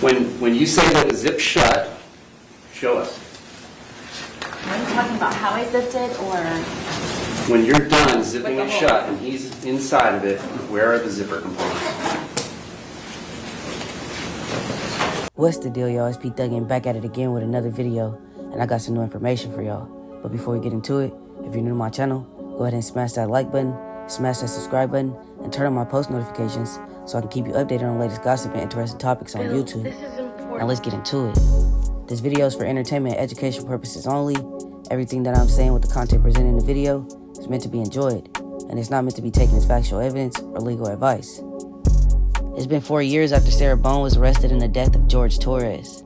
When you say that it's zipped shut, show us. Are you talking about how I zipped it, or? When you're done zipping it shut and he's inside of it, where are the zipper components? What's the deal, y'all? It's Pete Thuggin back at it again with another video, and I got some new information for y'all. But before we get into it, if you're new to my channel, go ahead and smash that like button, smash that subscribe button, and turn on my post notifications so I can keep you updated on the latest gossip and interesting topics on YouTube. Now let's get into it. This video is for entertainment and education purposes only. Everything that I'm saying with the content presented in the video is meant to be enjoyed, and it's not meant to be taken as factual evidence or legal advice. It's been 4 years after Sarah Boone was arrested in the death of Jorge Torres.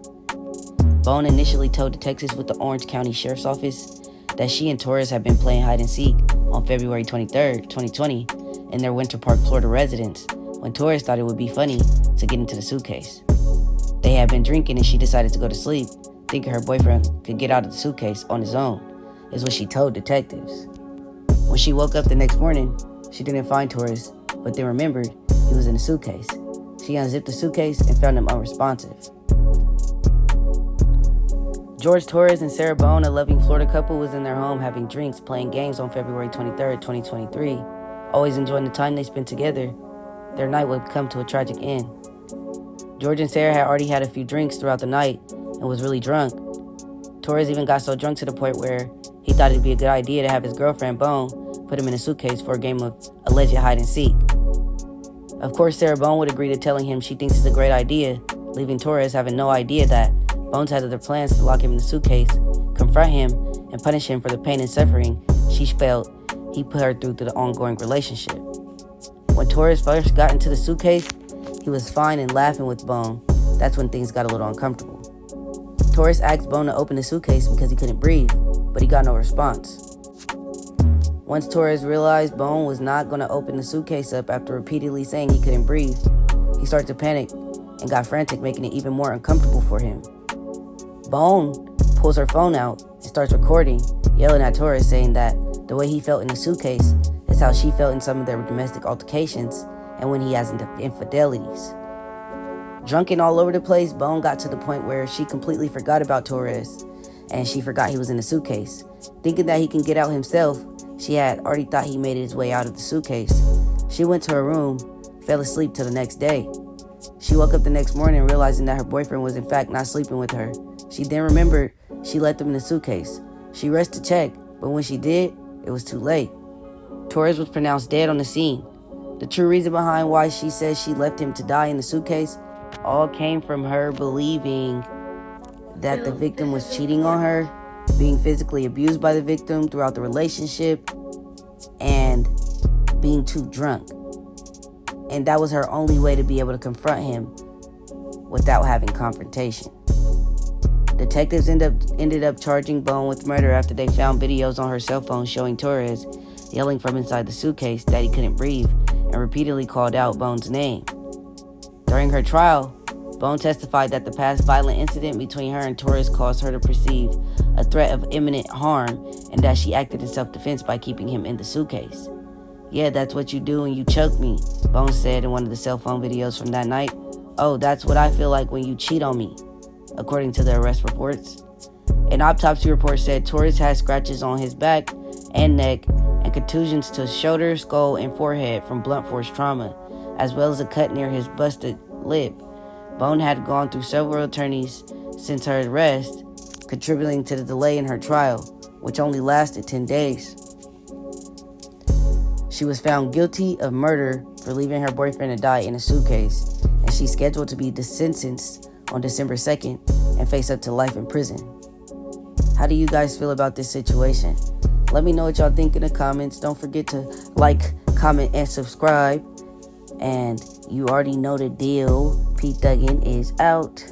Boone initially told detectives with the Orange County Sheriff's Office that she and Torres had been playing hide and seek on February 23rd, 2020 in their Winter Park, Florida residence when Torres thought it would be funny to get into the suitcase. They had been drinking and she decided to go to sleep, thinking her boyfriend could get out of the suitcase on his own, is what she told detectives. When she woke up the next morning, she didn't find Torres, but then remembered he was in the suitcase. She unzipped the suitcase and found him unresponsive. Jorge Torres and Sarah Boone, a loving Florida couple, was in their home having drinks, playing games on February 23rd, 2023. Always enjoying the time they spent together, their night would come to a tragic end. Jorge and Sarah had already had a few drinks throughout the night and was really drunk. Torres even got so drunk to the point where he thought it'd be a good idea to have his girlfriend Boone put him in a suitcase for a game of alleged hide and seek. Of course, Sarah Boone would agree to telling him she thinks it's a great idea, leaving Torres having no idea that Bones had other plans to lock him in the suitcase, confront him, and punish him for the pain and suffering she felt he put her through the ongoing relationship. When Torres first got into the suitcase, he was fine and laughing with Boone. That's when things got a little uncomfortable. Torres asked Boone to open the suitcase because he couldn't breathe, but he got no response. Once Torres realized Boone was not going to open the suitcase up after repeatedly saying he couldn't breathe, he started to panic and got frantic, making it even more uncomfortable for him. Boone pulls her phone out and starts recording, yelling at Torres, saying that the way he felt in the suitcase is how she felt in some of their domestic altercations and when he has infidelities. Drunken all over the place, Boone got to the point where she completely forgot about Torres and she forgot he was in the suitcase. Thinking that he can get out himself, she had already thought he made his way out of the suitcase. She went to her room, fell asleep till the next day. She woke up the next morning realizing that her boyfriend was in fact not sleeping with her. She then remembered she left him in the suitcase. She rushed to check, but when she did, it was too late. Torres was pronounced dead on the scene. The true reason behind why she says she left him to die in the suitcase all came from her believing that the victim was cheating on her, being physically abused by the victim throughout the relationship, and being too drunk. And that was her only way to be able to confront him without having confrontation. Detectives ended up charging Boone with murder after they found videos on her cell phone showing Torres yelling from inside the suitcase that he couldn't breathe and repeatedly called out Boone's name. During her trial, Boone testified that the past violent incident between her and Torres caused her to perceive a threat of imminent harm and that she acted in self-defense by keeping him in the suitcase. "Yeah, that's what you do when you choke me," Boone said in one of the cell phone videos from that night. "Oh, that's what I feel like when you cheat on me," according to the arrest reports. An autopsy report said Torres had scratches on his back and neck and contusions to his shoulder, skull, and forehead from blunt force trauma, as well as a cut near his busted lip. Boone had gone through several attorneys since her arrest, contributing to the delay in her trial, which only lasted 10 days. She was found guilty of murder for leaving her boyfriend to die in a suitcase, and she's scheduled to be sentenced on December 2nd and face up to life in prison. How do you guys feel about this situation? Let me know what y'all think in the comments. Don't forget to like, comment, and subscribe. And you already know the deal. Pete Thuggin is out.